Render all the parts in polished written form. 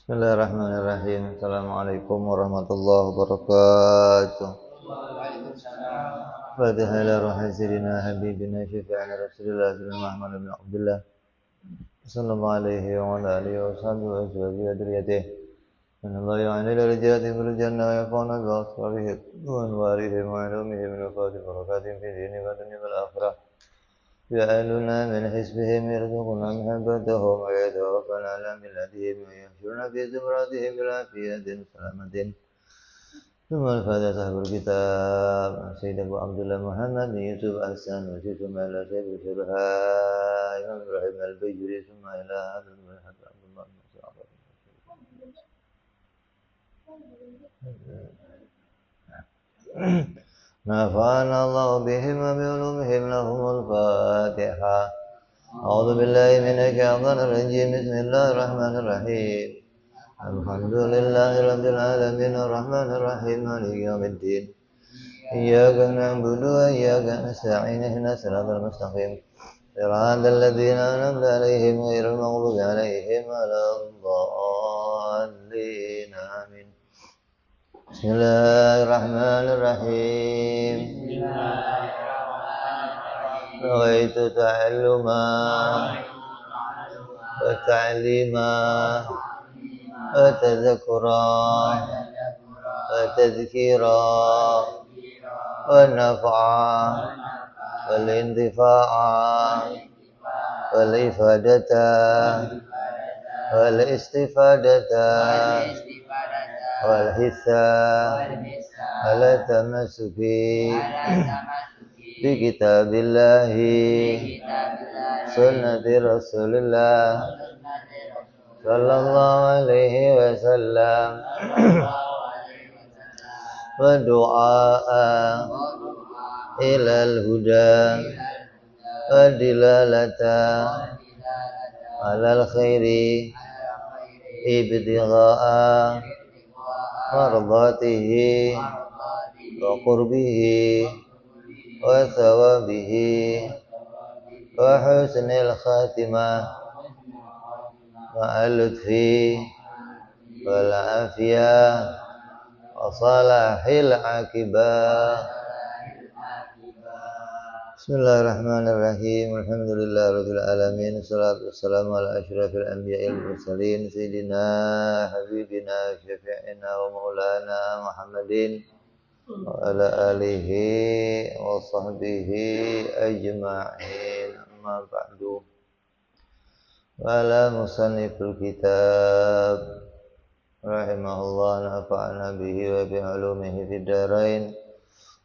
Bismillahirrahmanirrahim. Assalamualaikum warahmatullahi wabarakatuh. Fatihah ila ruhi sayyidina habibina syafi'ina rasulillah Muhammad bin Abdullah sallallahu alaihi wa ala alihi wa sahbihi wa azwajihi wa dhurriyyatihi min Allah ya'ani ila rijati bil jannah wa yaqana bi asfarihi wa anwarihi wa alumihi min fadil barakatihim fi dini wa dunya wal akhirah. يألنا من حزبهم يرزقنا محبتهم ويتوفنا على ملتهم ويحشرنا في زمرتهم بالعافية سلامة. ثم الفاتحة صاحب الكتاب سيد أبو عبد الله محمد بن يوسف أحسن وسيد ثم إلى سيد الشرحة إمام إبراهيم البيجري ثم إلى هذا الملحق عبد الله بن مسعود. نفعنا الله بهم وبعلومهم لهم الفاتحة. أعوذ بالله من الشيطان الرجيم بسم الله الرحمن الرحيم الحمد لله رب العالمين الرحمن الرحيم مالك يوم الدين إياك نعبد وإياك نستعين اهدنا الصراط المستقيم صراط الذين أنعمت عليهم غير المغضوب عليهم ولا الضالين آمين. Bismillahirrahmanirrahim. Nawaitu ta'alluma wa ta'lima wa tadhakura wa tadhkira wa naf'a wal intifa'a wal ifadata wal istifadata wal hissa ala tamasuki bi kitabillahi sunnati rasulillah sallallahu alaihi wasallam wa du'a ilal huda wa dilalata alal khairi ibtigha'a mardatihi wa qurbihi wa thawabihi wa husnil khatimah ma'al lutfi wal afiyah wa salahil akibah. Bismillahirrahmanirrahim. Alhamdulillahirabbil alamin. Wassalatu wassalamu ala asyrafil anbiya'il mursalin sayyidina habibina syafi'ina wa maulana Muhammadin wa ala alihi wa sahbihi ajma'in. Amma ba'du. Wa ala musannifil kitab rahimahullah nafa'ana bihi wa bi ulumihi fid dharain.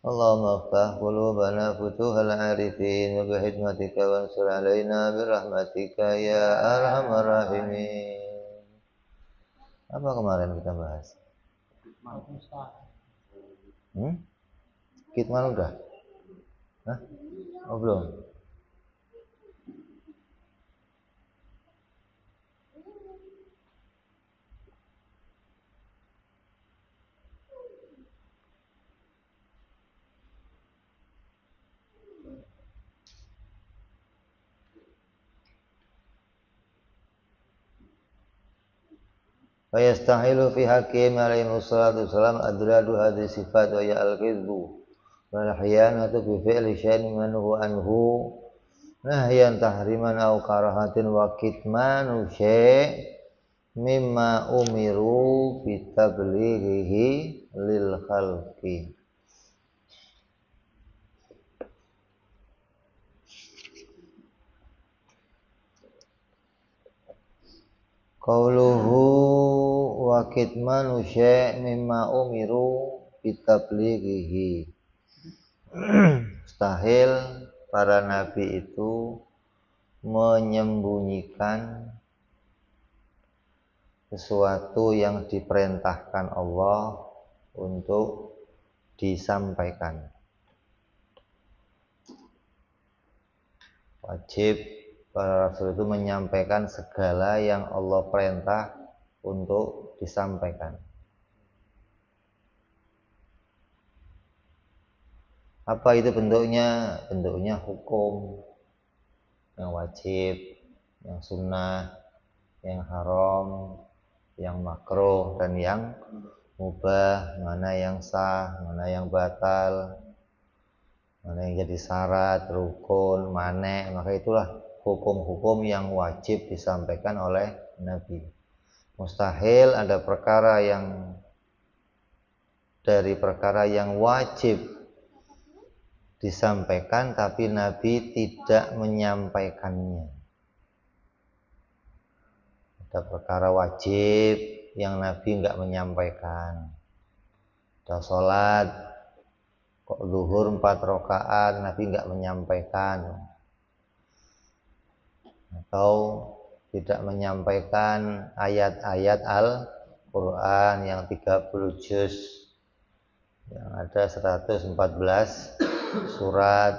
Allahumma aftah qulubana futuhal arifin wa bihikmatika wansur alaina birahmatika ya arhamar rahimin. Apa kemarin kita bahas? Kitman udah? Hah? Oh belum? Fayastahilu fi hakim alaihi wassalatu wassalam adradu hadhi sifat wa ya al-kizbu wal khiyanatu bi fi'li syai'in manhu anhu nahyan tahriman aw karahatin wa kitmanu syai' mimma umiru bi tablighihi lil khalqi. Qauluhu wa kitmanu syai' mimma umiru bitablighihi. Mustahil para nabi itu menyembunyikan sesuatu yang diperintahkan Allah untuk disampaikan. Wajib para rasul itu menyampaikan segala yang Allah perintah untuk disampaikan. Apa itu bentuknya? Bentuknya hukum yang wajib, yang sunnah, yang haram, yang yang makruh dan yang mubah, mana yang sah, mana yang batal, mana yang jadi syarat, rukun, mane, maka itulah hukum-hukum yang wajib disampaikan oleh Nabi. Mustahil ada perkara yang dari perkara yang wajib disampaikan tapi Nabi tidak menyampaikannya. Ada perkara wajib yang Nabi nggak menyampaikan. Ada sholat kok zuhur 4 rakaat Nabi nggak menyampaikan, atau tidak menyampaikan ayat-ayat Al-Quran yang 30 juz yang ada 114 surat.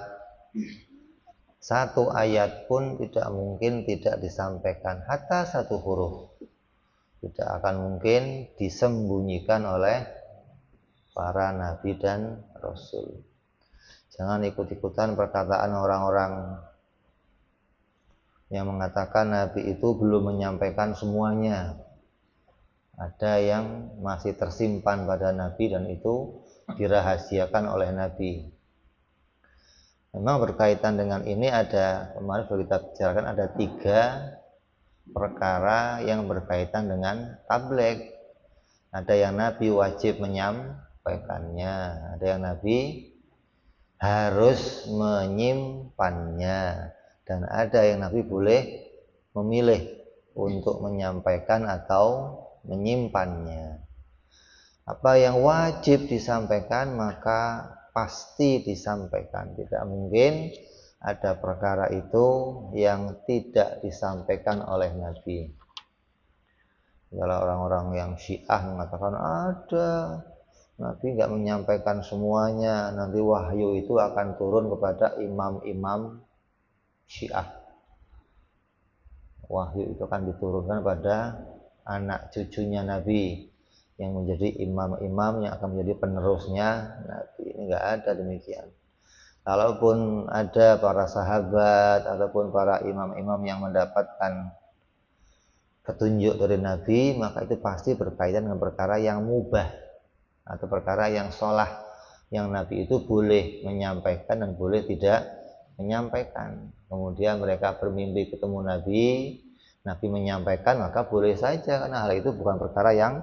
Satu ayat pun tidak mungkin tidak disampaikan, hatta satu huruf tidak akan mungkin disembunyikan oleh para nabi dan rasul. Jangan ikut-ikutan perkataan orang-orang yang mengatakan nabi itu belum menyampaikan semuanya. Ada yang masih tersimpan pada nabi dan itu dirahasiakan oleh nabi. Memang berkaitan dengan ini ada, kemarin sudah kita bicarakan, ada 3 perkara yang berkaitan dengan tabligh. Ada yang Nabi wajib menyampaikannya, ada yang Nabi harus menyimpannya, dan ada yang Nabi boleh memilih untuk menyampaikan atau menyimpannya. Apa yang wajib disampaikan maka pasti disampaikan. Tidak mungkin ada perkara itu yang tidak disampaikan oleh Nabi. Kalau orang-orang yang Syiah mengatakan ada Nabi nggak menyampaikan semuanya, nanti wahyu itu akan turun kepada imam-imam Syiah. Wahyu itu akan diturunkan pada anak cucunya Nabi yang menjadi imam-imam yang akan menjadi penerusnya Nabi. Ini enggak ada demikian. Kalaupun ada para sahabat ataupun para imam-imam yang mendapatkan petunjuk dari Nabi, maka itu pasti berkaitan dengan perkara yang mubah atau perkara yang sholah, yang Nabi itu boleh menyampaikan dan boleh tidak menyampaikan. Kemudian mereka bermimpi ketemu Nabi, Nabi menyampaikan, maka boleh saja, karena hal itu bukan perkara yang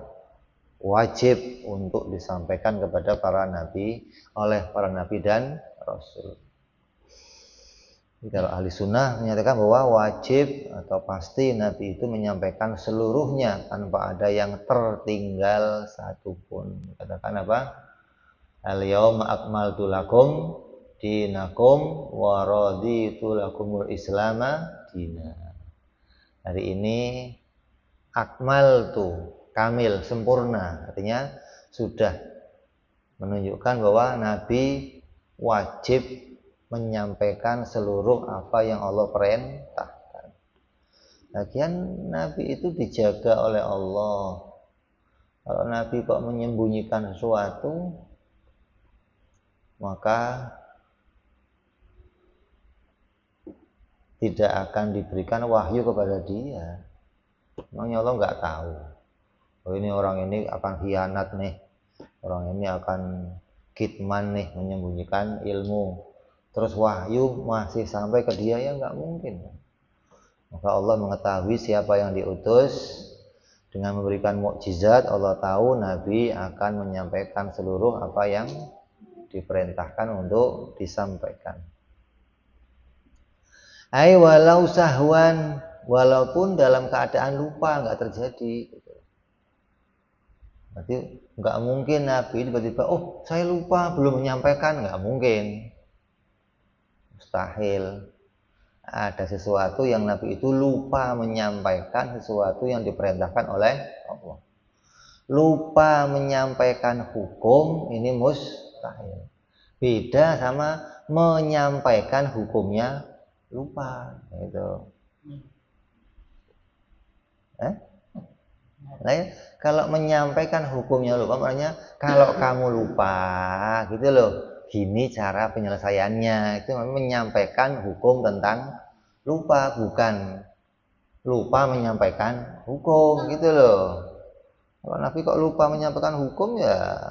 wajib untuk disampaikan kepada para nabi oleh para nabi dan rasul. Jadi kalau ahli sunnah menyatakan bahwa wajib atau pasti nabi itu menyampaikan seluruhnya tanpa ada yang tertinggal satupun. Katakan apa? Al-yauma akmaltu lakum dinakum wa raditu lakumul islama dina. Hari ini akmaltu, kamil, sempurna, artinya sudah menunjukkan bahwa Nabi wajib menyampaikan seluruh apa yang Allah perintahkan. Lagian Nabi itu dijaga oleh Allah. Kalau Nabi kok menyembunyikan sesuatu, maka tidak akan diberikan wahyu kepada dia. Memangnya Allah nggak tahu? Oh, ini orang ini akan khianat nih, orang ini akan kitman nih, menyembunyikan ilmu, terus wahyu masih sampai ke dia, ya nggak mungkin. Maka Allah mengetahui siapa yang diutus dengan memberikan mukjizat. Allah tahu Nabi akan menyampaikan seluruh apa yang diperintahkan untuk disampaikan. Ai walau sahwan, walaupun dalam keadaan lupa, nggak terjadi. Berarti nggak mungkin Nabi tiba-tiba, oh saya lupa belum menyampaikan, nggak mungkin, mustahil. Ada sesuatu yang Nabi itu lupa menyampaikan sesuatu yang diperintahkan oleh Allah. Lupa menyampaikan hukum ini mustahil. Beda sama menyampaikan hukumnya lupa, itu. Nah, ya, kalau menyampaikan hukumnya lupa, maknanya kalau kamu lupa, gitu loh, gini cara penyelesaiannya. Itu menyampaikan hukum tentang lupa, bukan lupa menyampaikan hukum, gitu loh. Kalau Nabi kok lupa menyampaikan hukum, ya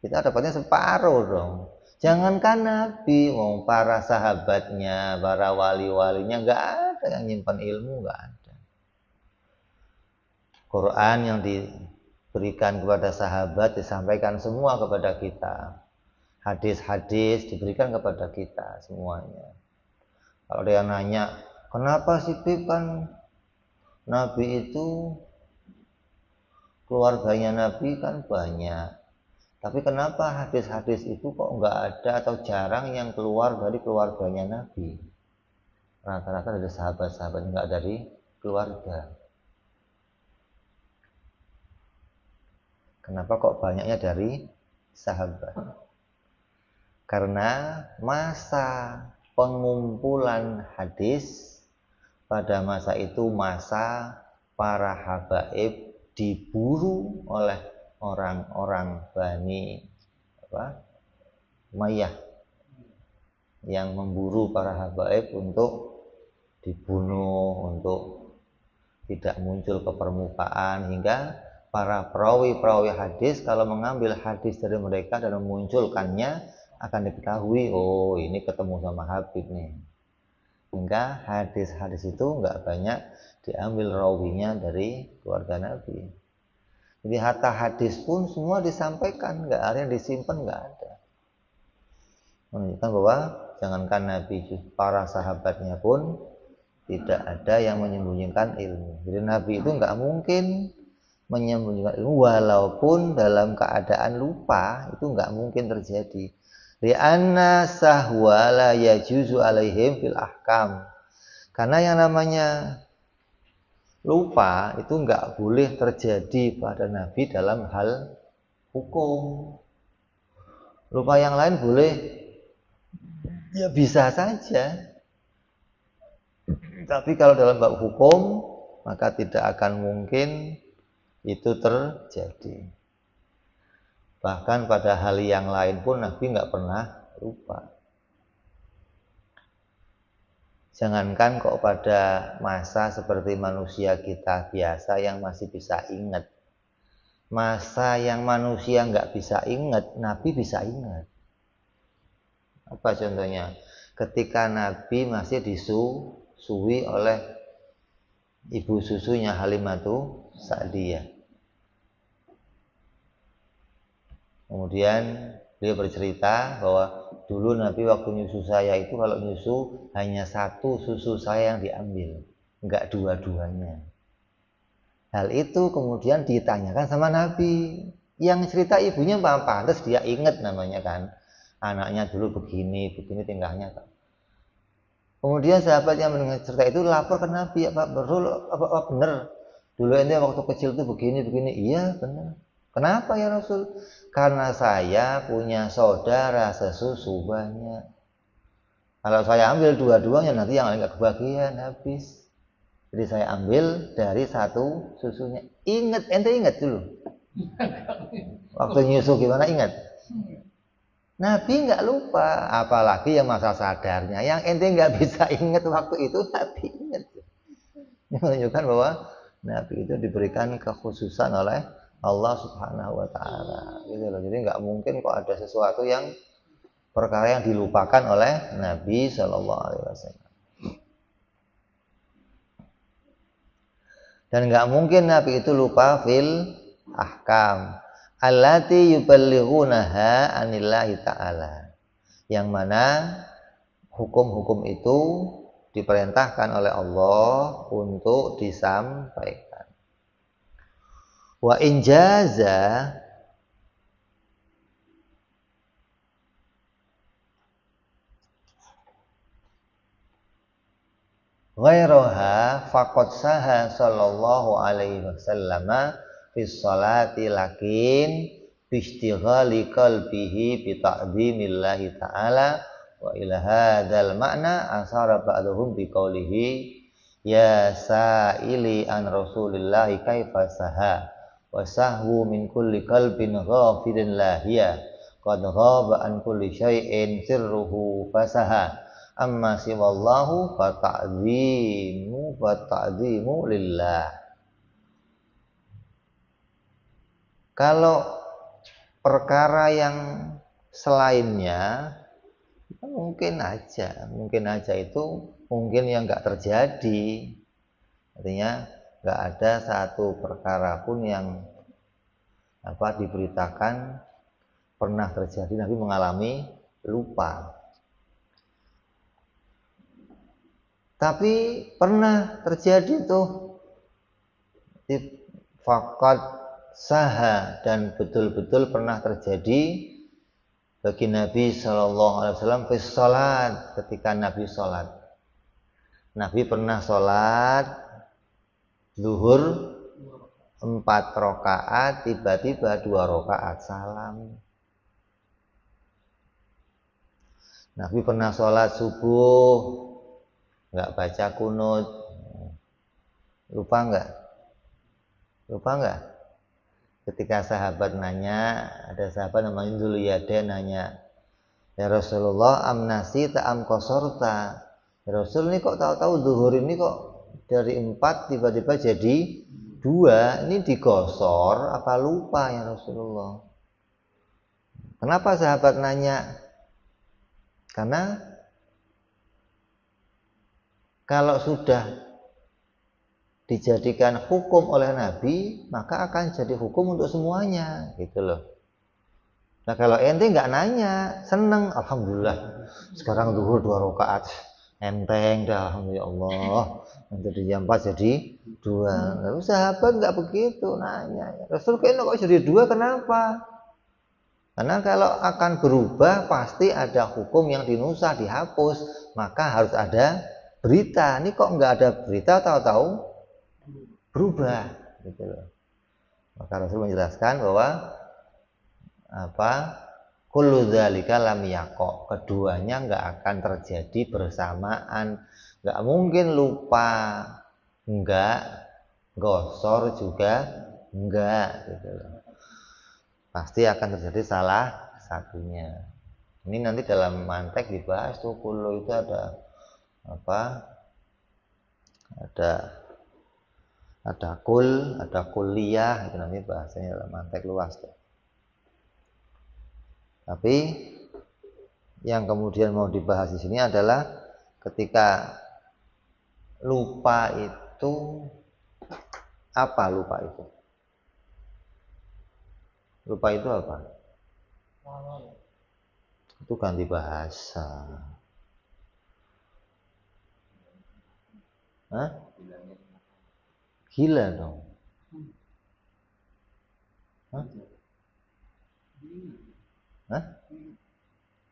kita dapatnya separuh dong. Jangankan Nabi, para sahabatnya, para wali-walinya nggak ada yang nyimpan ilmu, nggak ada. Quran yang diberikan kepada sahabat disampaikan semua kepada kita. Hadis-hadis diberikan kepada kita semuanya. Kalau dia nanya, kenapa sih Bib, kan Nabi itu keluarganya Nabi kan banyak, tapi kenapa hadis-hadis itu kok nggak ada atau jarang yang keluar dari keluarganya Nabi? Rata-rata dari sahabat-sahabat, nggak dari keluarga. Kenapa kok banyaknya dari sahabat? Karena masa pengumpulan hadis pada masa itu masa para habaib diburu oleh orang-orang Bani Umayyah yang memburu para habaib untuk dibunuh, untuk tidak muncul ke permukaan, hingga para perawi-perawi hadis kalau mengambil hadis dari mereka dan memunculkannya akan diketahui, oh ini ketemu sama Habib nih. Hingga hadis-hadis itu nggak banyak diambil rawinya dari keluarga Nabi. Jadi hatta hadis pun semua disampaikan, nggak ada yang disimpan, nggak ada. Menunjukkan bahwa jangankan Nabi, para sahabatnya pun tidak ada yang menyembunyikan ilmu. Jadi Nabi itu nggak mungkin menyembunyikan ilmu, walaupun dalam keadaan lupa, itu nggak mungkin terjadi. Li'anna sahwa la yajuzu alaihim fil ahkam. Karena yang namanya lupa itu nggak boleh terjadi pada Nabi dalam hal hukum. Lupa yang lain boleh, ya bisa saja. Tapi kalau dalam bab hukum, maka tidak akan mungkin itu terjadi. Bahkan pada hal yang lain pun Nabi nggak pernah lupa. Jangankan kok pada masa seperti manusia kita biasa yang masih bisa ingat. Masa yang manusia nggak bisa ingat, Nabi bisa ingat. Apa contohnya? Ketika Nabi masih disusui oleh ibu susunya Halimatu Sa'diyah. Kemudian beliau bercerita bahwa dulu Nabi waktu nyusu saya itu, kalau nyusu hanya satu susu saya yang diambil, enggak dua-duanya. Hal itu kemudian ditanyakan sama Nabi. Yang cerita ibunya pantas dia ingat namanya kan. Anaknya dulu begini tingkahnya. Kemudian sahabat yang mendengar cerita itu lapor ke Nabi, apa benar? Dulu ente waktu kecil itu begini. Iya benar. Kenapa ya Rasul? Karena saya punya saudara sesusu banyak. Kalau saya ambil dua-duanya nanti yang lain gak kebagian, habis. Jadi saya ambil dari satu susunya. Ente ingat dulu. Waktu nyusu gimana, ingat? Nabi nggak lupa, apalagi yang masa sadarnya. Yang ente nggak bisa ingat waktu itu, Nabi ingat. Ini menunjukkan bahwa Nabi itu diberikan kekhususan oleh Allah Subhanahu wa Ta'ala, gitu loh. Jadi nggak mungkin kok ada sesuatu yang perkara yang dilupakan oleh Nabi Shallallahu Alaihi Wasallam. Dan nggak mungkin Nabi itu lupa fil ahkam allati yuballighunaha anillahi ta'ala, yang mana hukum-hukum itu diperintahkan oleh Allah untuk disampaikan. Wa injaza ghairaha faqad saha sallallahu alaihi wasallam fi sholati lakin biishtighali qalbihi bi ta'dhimillahi ta'ala wa ila hadzal ma'na asara ba'dhum bi qawlihi ya sa'ili an rasulillahi kaifa saha wa sahwu min kulli qalbin ghafilin lahiya qad ghaba an kulli syai'in sirruhu fasaha amma siwallahu fa ta'zimu lillah. Kalau perkara yang selainnya mungkin aja itu mungkin yang nggak terjadi. Artinya nggak ada satu perkara pun yang diberitakan pernah terjadi Nabi mengalami lupa. Tapi pernah terjadi tuh faqad saha, dan betul-betul pernah terjadi bagi Nabi Shallallahu Alaihi Wasallam fi sholat, ketika Nabi sholat. Nabi pernah sholat zuhur 4 rakaat, tiba-tiba 2 rakaat salam. Nabi pernah sholat subuh nggak baca kunut. Lupa nggak? Ketika sahabat nanya, ada sahabat namanya Dzuliyadain nanya, ya Rasulullah, amnasi ta'am kosorta. Ya Rasul, ini kok tahu-tahu zuhur ini kok dari 4 tiba-tiba jadi 2, ini digosor apa lupa ya Rasulullah? Kenapa sahabat nanya? Karena kalau sudah dijadikan hukum oleh Nabi, maka akan jadi hukum untuk semuanya, gitu loh. Nah kalau ente nggak nanya, seneng, alhamdulillah, sekarang zuhur 2 rakaat, enteng dah, alhamdulillah. Nanti di jam 4 jadi 2. Lalu sahabat nggak begitu nanya, Rasul kok jadi 2, kenapa? Karena kalau akan berubah pasti ada hukum yang dinusah, dihapus, maka harus ada berita. Ini kok nggak ada berita, tahu-tahu berubah, gitu loh. Maka Rasul menjelaskan bahwa kullu dzalika lam yaqa, keduanya nggak akan terjadi bersamaan. Nggak mungkin lupa, nggak gosor juga nggak, gitu loh. Pasti akan terjadi salah satunya. Ini nanti dalam mantek dibahas tuh, kullu itu ada ada kul, ada kuliah, itu nanti bahasanya dalam mantek luas tuh. Tapi yang kemudian mau dibahas di sini adalah ketika lupa itu, apa lupa itu? Lupa itu apa? Itu ganti bahasa. Hah? Gila dong. Hah? Hah?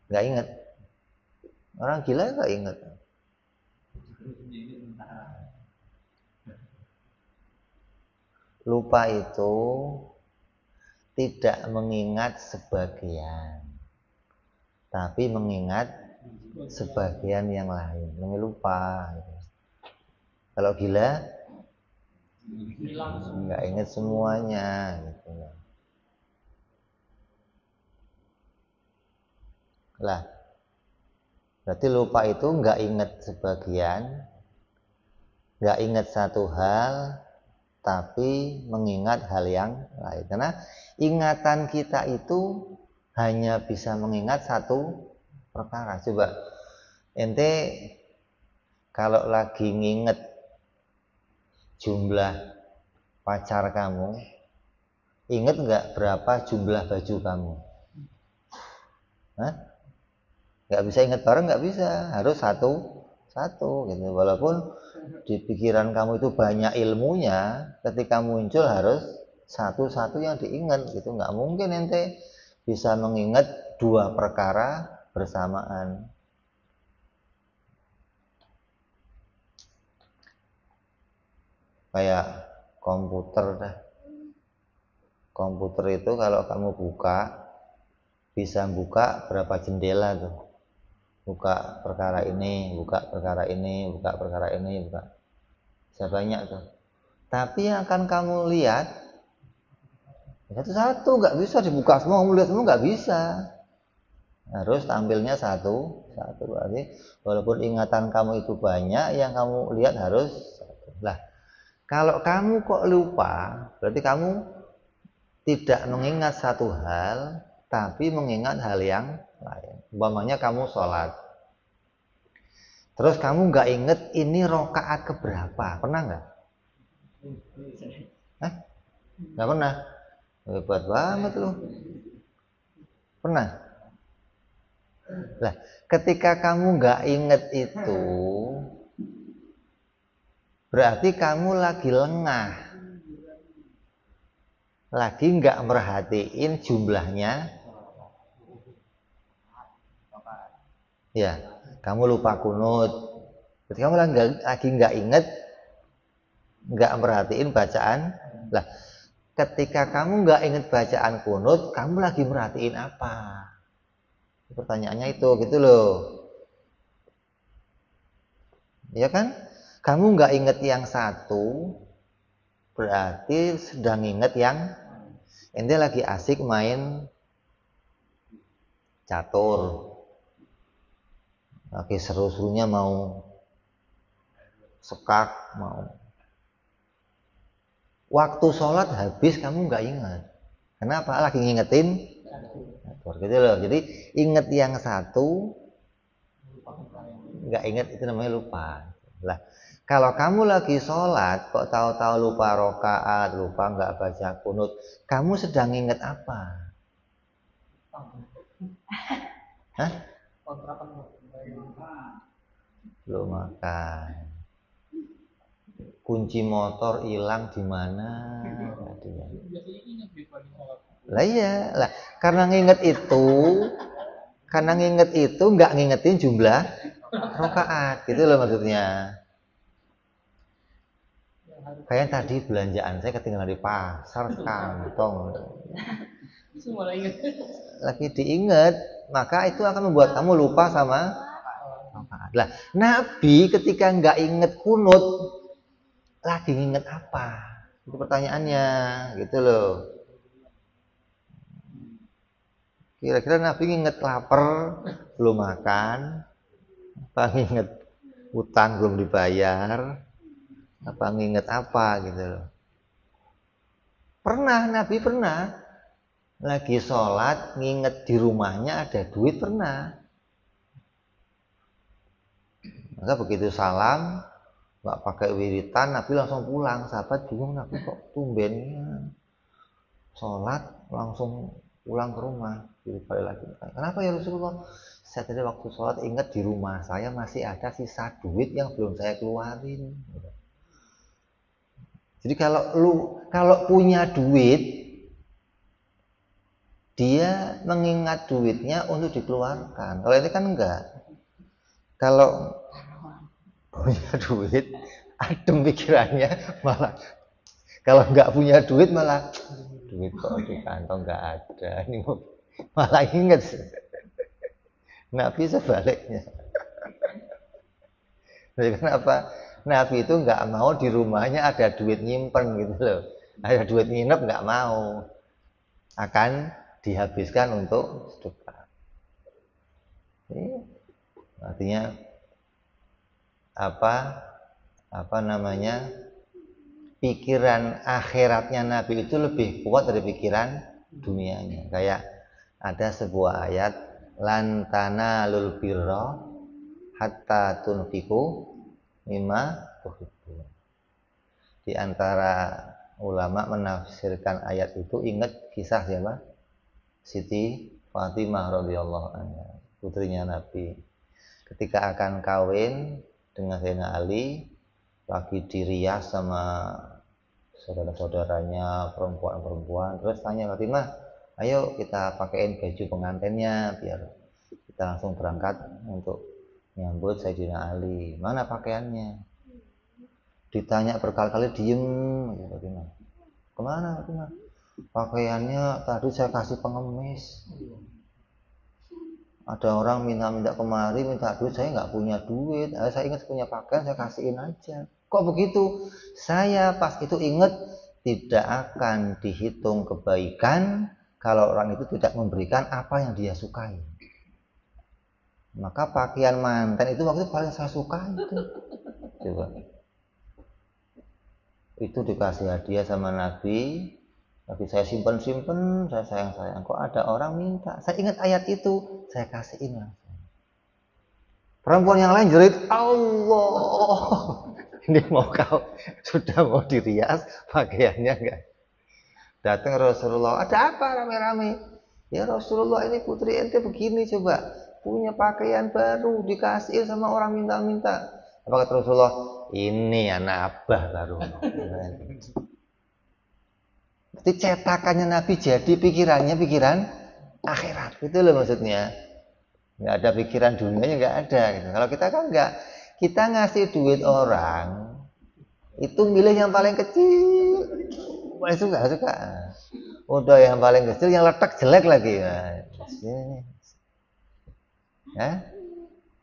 Nggak ingat. Orang gila nggak ingat. Lupa itu tidak mengingat sebagian, tapi mengingat sebagian yang lain. Namanya lupa. Kalau gila nggak ingat semuanya, gitu lah. Berarti lupa itu nggak ingat sebagian, nggak ingat satu hal, tapi mengingat hal yang lain. Karena ingatan kita itu hanya bisa mengingat satu perkara. Coba ente kalau lagi nginget jumlah pacar kamu, inget nggak berapa jumlah baju kamu? Hah? Nggak bisa inget bareng, nggak bisa, harus satu gitu. Walaupun di pikiran kamu itu banyak ilmunya, ketika muncul harus satu-satu yang diingat gitu. Nggak mungkin ente bisa mengingat 2 perkara bersamaan. Kayak komputer dah. Komputer itu kalau kamu buka, bisa buka berapa jendela tuh. Buka perkara ini, buka perkara ini, buka perkara ini, buka. Bisa banyak tuh. Tapi yang akan kamu lihat satu-satu, nggak bisa dibuka semua, kamu lihat semua nggak bisa. Harus tampilnya satu. Berarti walaupun ingatan kamu itu banyak, yang kamu lihat harus satu. Lah, kalau kamu kok lupa, berarti kamu tidak mengingat satu hal, tapi mengingat hal yang lain. Umpamanya kamu sholat, terus kamu nggak inget ini rokaat keberapa, pernah nggak? Nggak pernah. Hebat banget loh. Pernah? Lah, ketika kamu nggak inget itu, berarti kamu lagi lengah, lagi nggak merhatiin jumlahnya. Ya, kamu lupa kunut. Ketika kamu lagi nggak inget, nggak merhatiin bacaan. Lah, ketika kamu nggak inget bacaan kunut, kamu lagi merhatiin apa? Pertanyaannya itu, gitu loh. Ya kan? Kamu nggak inget yang satu, berarti sedang inget yang ente lagi asik main catur, lagi seru-serunya mau sekak, mau waktu sholat habis kamu nggak ingat. Kenapa? Lagi ngingetin catur, gitu loh. Jadi inget yang satu, nggak inget itu namanya lupa. Lah, kalau kamu lagi sholat kok tahu-tahu lupa rokaat, lupa nggak baca kunut, kamu sedang inget apa? Hah? Belum makan. Kunci motor hilang di mana? Lah iya, lah karena nginget itu nggak ngingetin jumlah rokaat, gitu loh maksudnya. Kayak tadi belanjaan saya ketinggalan di pasar sekantong. Lagi diinget, maka itu akan membuat kamu lupa sama rokaat. Lah, Nabi ketika nggak inget kunut, lagi inget apa? Itu pertanyaannya, gitu loh. Kira-kira Nabi inget lapar, belum makan, apa inget utang belum dibayar, apa nginget apa gitu loh. Nabi pernah lagi sholat nginget di rumahnya ada duit, pernah. Maka begitu salam nggak pakai wiritan, Nabi langsung pulang. Sahabat bingung, Nabi kok tumbennya sholat langsung pulang ke rumah. Jadi balik lagi, kenapa ya Rasulullah? Saya tadi waktu sholat ingat di rumah saya masih ada sisa duit yang belum saya keluarin. Jadi kalau punya duit, dia mengingat duitnya untuk dikeluarkan. Kalau ini kan enggak. Kalau punya duit, adem pikirannya, malah kalau enggak punya duit malah duit kok di kantong enggak ada. Ini malah ingat. Nabi sebaliknya. Jadi kenapa? Nabi itu nggak mau di rumahnya ada duit nyimpen gitu loh, ada duit nginep nggak mau, akan dihabiskan untuk sedekah. Artinya apa namanya, pikiran akhiratnya Nabi itu lebih kuat dari pikiran dunianya. Kayak ada sebuah ayat, lan tanalul birra hatta tunfiqu mimma tuhibbun. Di antara ulama menafsirkan ayat itu, ingat kisah siapa? Siti Fatimah radhiyallahu anha, putrinya Nabi. Ketika akan kawin dengan Sayyidina Ali, lagi dirias sama saudara-saudaranya perempuan-perempuan, terus tanya Fatimah, ayo kita pakaiin baju pengantinnya biar kita langsung berangkat untuk nyambut Sayyidina Ali. Mana pakaiannya? Ditanya berkali-kali, diem. Kemana Fatimah? Pakaiannya tadi saya kasih pengemis. Ada orang minta kemari, minta duit, saya nggak punya duit. Saya ingat punya pakaian, saya kasihin aja. Kok begitu? Saya pas itu ingat tidak akan dihitung kebaikan kalau orang itu tidak memberikan apa yang dia sukai. Maka pakaian mantan itu waktu itu paling saya suka itu. Coba. Itu dikasih hadiah sama Nabi, Lagi saya simpen, saya sayang-sayang. Kok ada orang minta? Saya ingat ayat itu, saya kasihin langsung. Perempuan yang lain jerit, Allah. Ini mau kau sudah mau dirias pakaiannya enggak? Datang Rasulullah, ada apa rame-rame? Ya Rasulullah, ini putri ente begini coba, punya pakaian baru dikasih sama orang minta-minta. Apa kata Rasulullah? Ini anak abah baru. Berarti cetakannya Nabi jadi pikirannya pikiran akhirat, itu loh maksudnya. Nggak ada pikiran dunianya, nggak ada gitu. Kalau kita kan nggak, kita ngasih duit orang itu milih yang paling kecil, paling suka. Udah yang paling kecil, yang letak jelek lagi. Nah, ya,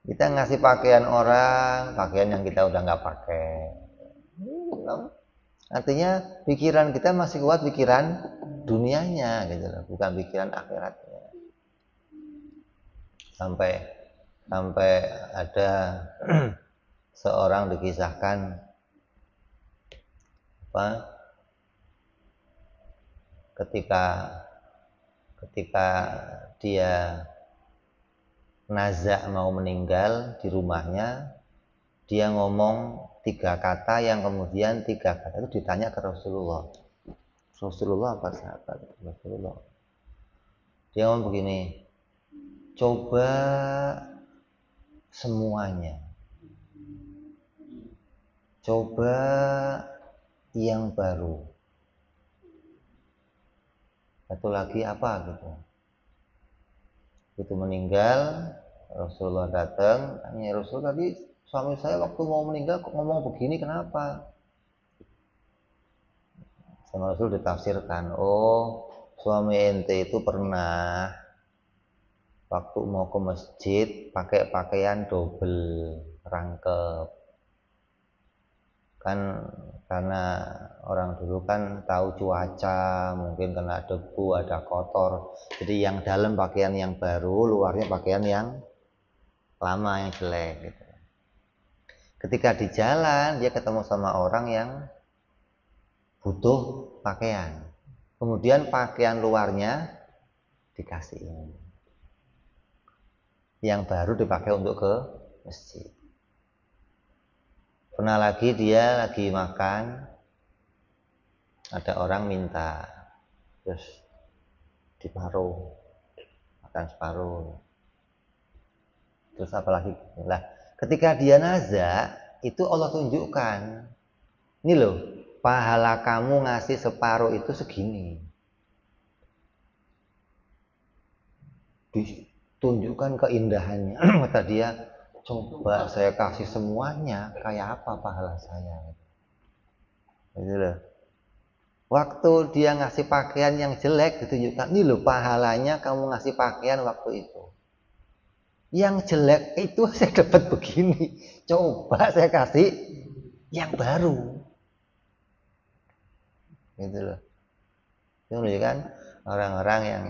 kita ngasih pakaian orang, pakaian yang kita udah nggak pakai. Artinya pikiran kita masih kuat pikiran dunianya gitu loh, bukan pikiran akhiratnya. Sampai ada seorang dikisahkan apa, ketika dia nazak mau meninggal di rumahnya, dia ngomong 3 kata yang kemudian 3 kata itu ditanya ke Rasulullah. Rasulullah apa sahabat? Rasulullah. Dia ngomong begini, coba semuanya, coba yang baru. Satu lagi apa gitu. Itu meninggal, Rasulullah datang, tanya Rasul, tadi suami saya waktu mau meninggal kok ngomong begini, kenapa? Sama Rasul ditafsirkan, oh suami ente itu pernah waktu mau ke masjid pakai pakaian double rangkep. Kan karena orang dulu kan tahu cuaca, mungkin kena debu, ada kotor, jadi yang dalam pakaian yang baru, luarnya pakaian yang lama yang jelek gitu. Ketika di jalan dia ketemu sama orang yang butuh pakaian, kemudian pakaian luarnya dikasihin, yang baru dipakai untuk ke masjid. Pernah lagi dia lagi makan, ada orang minta, terus diparuh, makan separuh. Terus apa lagi? Lah, ketika dia nazak, itu Allah tunjukkan, ini loh, pahala kamu ngasih separuh itu segini. Ditunjukkan keindahannya. Kata dia, coba saya kasih semuanya, kayak apa pahala saya? Gitu loh. Waktu dia ngasih pakaian yang jelek, ditunjukkan, ini loh pahalanya kamu ngasih pakaian waktu itu. Yang jelek itu saya dapat begini, coba saya kasih yang baru. Gitu loh. Itu menunjukkan orang-orang yang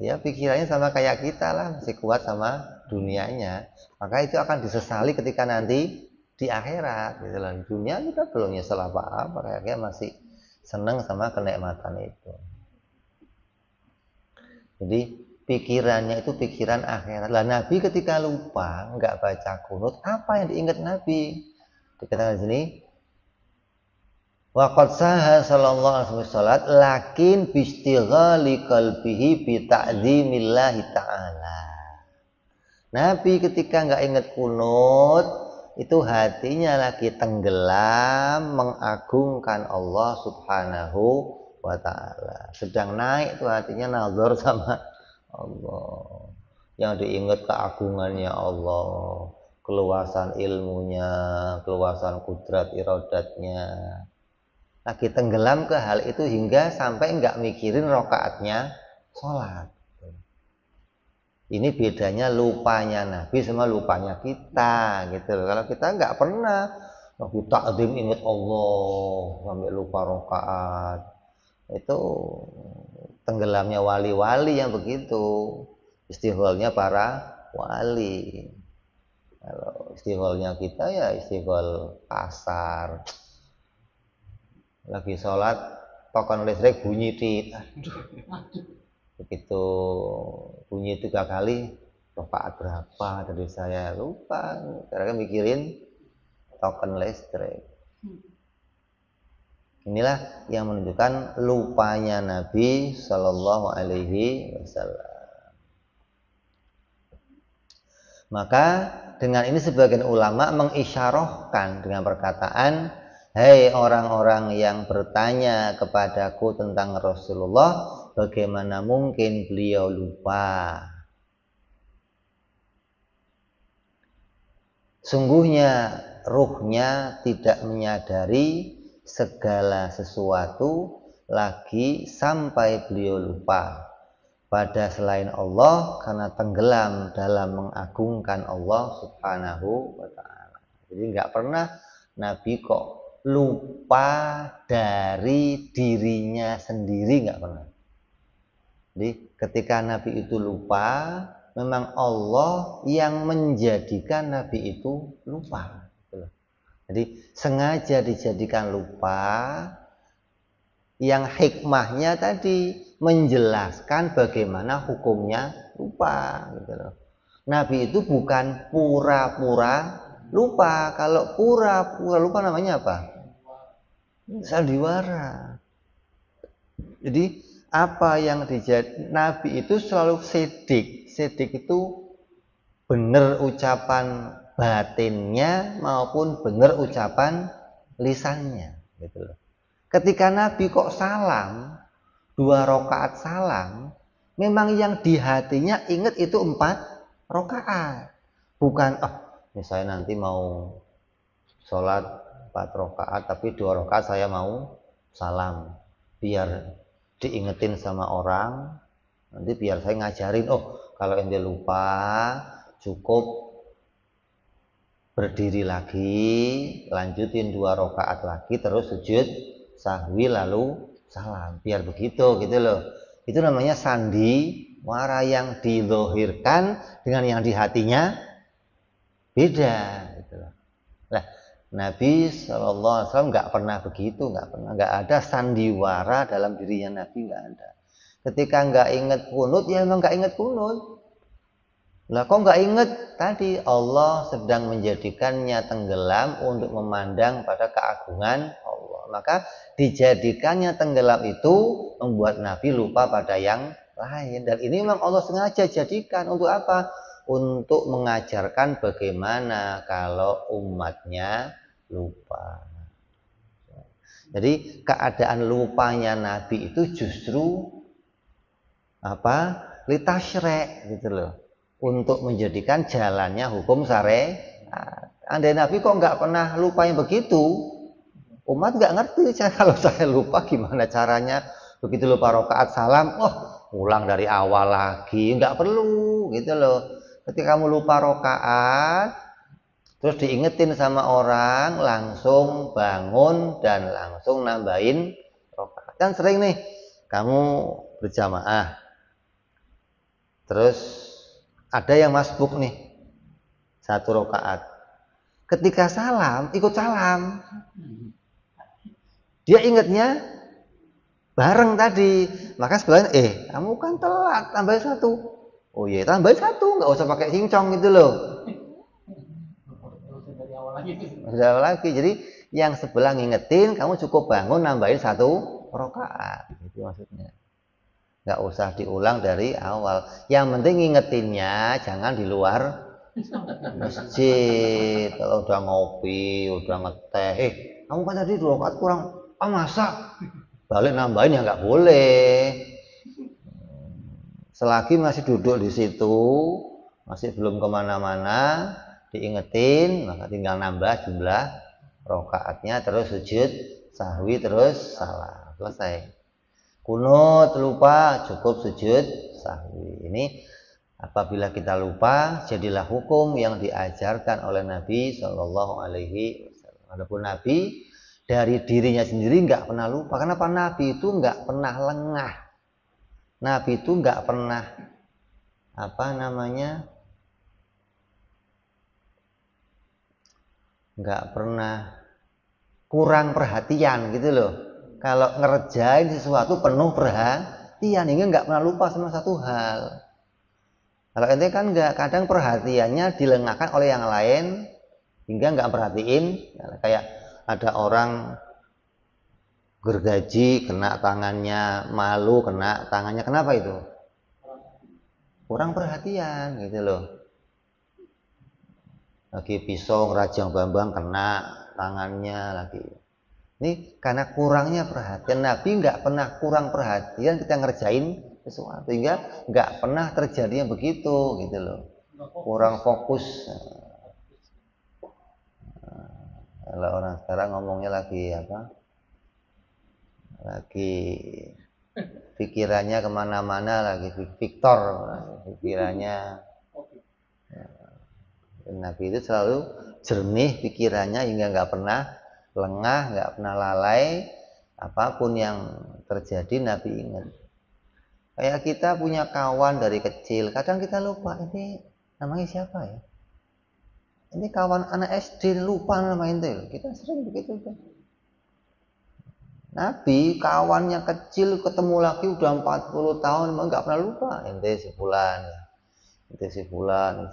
ya pikirannya sama kayak kita lah, masih kuat sama dunianya, maka itu akan disesali ketika nanti di akhirat gitu loh. Di dunia kita belum nyesel apa-apa, kayaknya masih seneng sama kenikmatan itu. Jadi pikirannya itu pikiran akhirat. Lah Nabi ketika lupa nggak baca kunut, apa yang diingat Nabi? Dikatakan di sini, waqad saha sallallahu alaihi wasallam lakin bistighali qalbihi bi ta'zimillahi ta'ala. Nabi ketika nggak ingat kunut, itu hatinya lagi tenggelam mengagungkan Allah Subhanahu wa ta'ala. Sedang naik tuh hatinya nazar sama Allah. Yang diingat keagungannya Allah, keluasan ilmunya, keluasan kudrat iradatnya. Lagi tenggelam ke hal itu hingga sampai nggak mikirin rokaatnya sholat. Ini bedanya lupanya Nabi sama lupanya kita gitu loh. Kalau kita nggak pernah Nabi takdim ingat Allah sampai lupa rokaat, itu tenggelamnya wali-wali yang begitu, istighfalnya para wali. Kalau istighfalnya kita ya istighfal kasar. Lagi sholat token listrik bunyi tit. Begitu bunyi 3 kali, rakaat berapa tadi saya lupa, karena mikirin token listrik. Inilah yang menunjukkan lupanya Nabi Shallallahu Alaihi Wasallam. Maka dengan ini sebagian ulama mengisyarahkan dengan perkataan, "Hei orang-orang yang bertanya kepadaku tentang Rasulullah, bagaimana mungkin beliau lupa? Sungguhnya ruhnya tidak menyadari segala sesuatu lagi sampai beliau lupa pada selain Allah karena tenggelam dalam mengagungkan Allah Subhanahu wa ta'ala." Jadi nggak pernah Nabi kok lupa dari dirinya sendiri, nggak pernah. Jadi ketika Nabi itu lupa, memang Allah yang menjadikan Nabi itu lupa. Jadi sengaja dijadikan lupa, yang hikmahnya tadi menjelaskan bagaimana hukumnya lupa. Nabi itu bukan pura-pura lupa. Kalau pura-pura lupa namanya apa? Sandiwara. Jadi apa yang Nabi itu selalu sidik. Sidik itu benar ucapan batinnya maupun benar ucapan lisannya, gitu loh. Ketika Nabi kok salam 2 rakaat salam, memang yang di hatinya ingat itu 4 rakaat, bukan misalnya nanti mau sholat 4 rakaat tapi 2 rakaat saya mau salam biar diingetin sama orang, nanti biar saya ngajarin, kalau ente lupa cukup berdiri lagi, lanjutin 2 rakaat lagi, terus sujud sahwi lalu salam, biar begitu, gitu loh. Itu namanya sandiwara, yang dizohirkan dengan yang di hatinya beda, gitu loh. Nah, Nabi SAW nggak pernah begitu, nggak ada sandiwara dalam dirinya Nabi, nggak ada. Ketika nggak inget kunut, ya emang nggak inget kunut. Lah kok nggak inget? Tadi Allah sedang menjadikannya tenggelam untuk memandang pada keagungan Allah. Maka dijadikannya tenggelam itu membuat Nabi lupa pada yang lain. Dan ini memang Allah sengaja jadikan untuk apa? Untuk mengajarkan bagaimana kalau umatnya lupa. Jadi keadaan lupanya Nabi itu justru litasyre', gitu loh. Untuk menjadikan jalannya hukum syariat. Andai Nabi kok nggak pernah lupa yang begitu, umat nggak ngerti kalau saya lupa gimana caranya. Begitu lupa rakaat salam, ulang dari awal lagi, nggak perlu, gitu loh. Ketika kamu lupa rakaat, terus diingetin sama orang, langsung bangun dan langsung nambahin rakaat. Kan sering nih, kamu berjamaah, terus ada yang masbuk nih 1 rakaat. Ketika salam, ikut salam. Dia ingatnya bareng tadi. Maka sebelahnya, kamu kan telat, tambahin 1. Oh iya, tambahin 1, nggak usah pakai cincong, gitu loh. Dari awal lagi. Jadi yang sebelah ngingetin, kamu cukup bangun nambahin 1 rakaat. Itu maksudnya. Nggak usah diulang dari awal. Yang penting ngingetinnya jangan di luar masjid. Kalau udah ngopi, udah ngeteh, kamu kan tadi 2 rakaat kurang, masa balik nambahin, ya nggak boleh. Selagi masih duduk di situ, masih belum kemana-mana, diingetin, maka tinggal nambah jumlah rakaatnya, terus sujud sahwi, terus salam, selesai. Kunut lupa, cukup sujud sahwi. Ini apabila kita lupa, jadilah hukum yang diajarkan oleh Nabi Shallallahu Alaihi Wasallam. Adapun Nabi dari dirinya sendiri nggak pernah lupa. Kenapa? Nabi itu nggak pernah lengah. Nabi itu nggak pernah nggak pernah kurang perhatian, gitu loh. kalau ngerjain sesuatu penuh perhatian hingga nggak pernah lupa sama satu hal. Kalau ente kan nggak, kadang perhatiannya dilengahkan oleh yang lain hingga nggak perhatiin. Kayak ada orang gergaji kena tangannya, malu kena tangannya, kenapa itu? Kurang perhatian gitu loh. Lagi pisau ngerajang bambang kena tangannya lagi. Ini karena kurangnya perhatian. Nabi nggak pernah kurang perhatian kita ngerjain sesuatu, hingga nggak pernah terjadi yang begitu gitu loh. Kurang fokus. Kalau orang sekarang ngomongnya lagi apa? Lagi pikirannya kemana-mana, lagi Victor pikirannya. Nabi itu selalu jernih pikirannya hingga nggak pernah lengah, nggak pernah lalai. Apapun yang terjadi Nabi ingat. Kayak kita punya kawan dari kecil, kadang kita lupa ini namanya siapa ya? Ini kawan anak SD lupa nama ente. Kita sering begitu kan. Nabi kawannya kecil ketemu lagi udah 40 tahun memang nggak pernah lupa ente si fulan ya. Ente si fulan.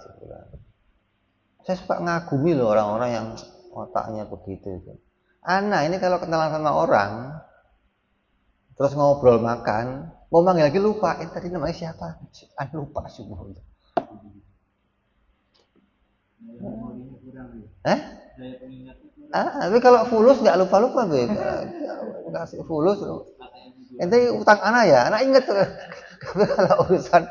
Saya suka ngagumi loh orang-orang yang otaknya begitu itu. Anak ini kalau kenalan sama orang terus ngobrol makan, mau manggil lagi lupa, tadi namanya siapa? Lupa semua. Tapi kalau fulus nggak lupa-lupa, Beb. Kasih fulus. Ente utang anak ya, anak inget tuh. Kalau urusan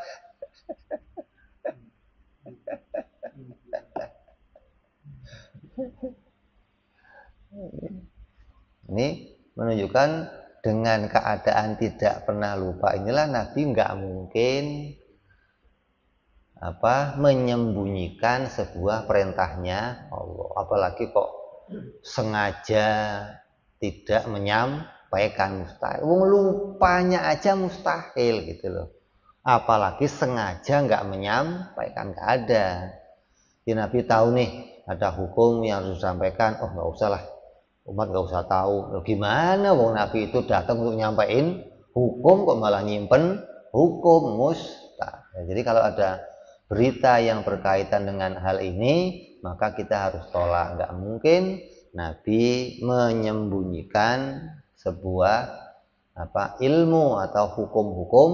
ini menunjukkan dengan keadaan tidak pernah lupa inilah Nabi nggak mungkin menyembunyikan sebuah perintahnya Allah, apalagi kok sengaja tidak menyampaikan, mustahil. Lupanya aja mustahil gitu loh, apalagi sengaja nggak menyampaikan, nggak ada. Jadi Nabi tahu nih ada hukum yang harus disampaikan, oh nggak usah lah, umat nggak usah tahu. Loh, gimana wong Nabi itu datang untuk nyampaikan hukum kok malah nyimpen hukum, mustahil. Jadi kalau ada berita yang berkaitan dengan hal ini maka kita harus tolak. Nggak mungkin Nabi menyembunyikan sebuah ilmu atau hukum-hukum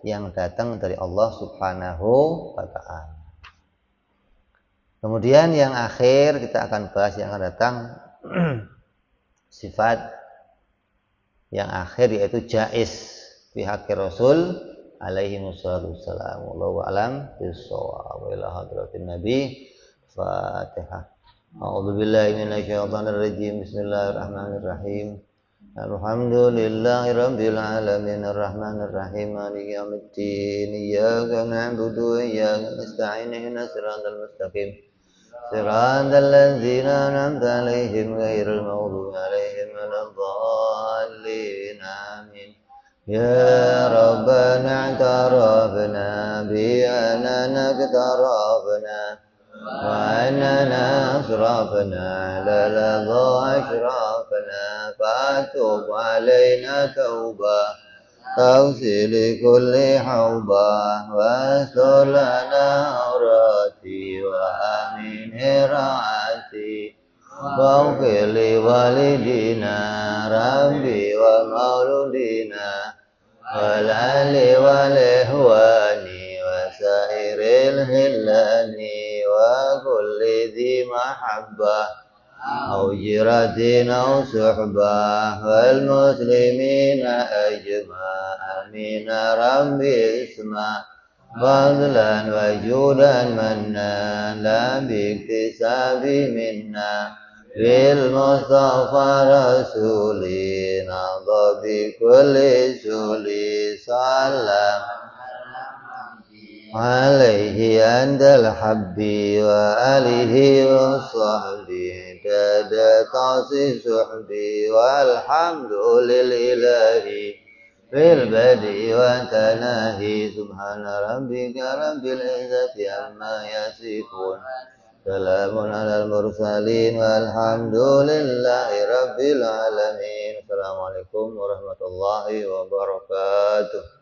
yang datang dari Allah Subhanahu wa ta'ala. Kemudian yang akhir kita akan bahas yang akan datang sifat yang akhir yaitu jaiz fi haqqi Rasul alaihi wassalam. Wallahu a'lam bissawab. Ila hadratin Nabi. Fatihah. A'udzu billahi minasyaitonir rajim. Bismillahirrahmanirrahim. Alhamdulillahirabbil alamin arrahmanir rahim maliki yaumiddin. Iyyaka na'budu wa iyyaka nasta'in ihdinas siratal mustaqim. Siratal ladzina an'amta 'alaihim ghairil maghdubi 'alaihim waladdallin. Amin. Ya Rabbana i'tarafna bi annana iqtarafna wa annana asrafna la ashrafna fatub alaina tauba tawsil kulli hauba wa sulana aurati wa amin raati waghfir li walidina rabbi wa mauludina wal ali wal ihwani wa sairil hillani wa kulli dhi mahabbah au jiratin au suhbah wal muslimina ajma'in rabbi isma' fadlan wa judan manna la biktisabi minna bil mustafa rasulina dhabi kulli suli salam alaihi andal habbi wa alihi wa sahbihi dada tasi suhbi walhamdulillahi bil badi wa tanahi subhana rabbika rabbil izzati amma yasifun salamun alal mursalin walhamdulillahi rabbil alamin. Wassalamualaikum warahmatullahi wabarakatuh.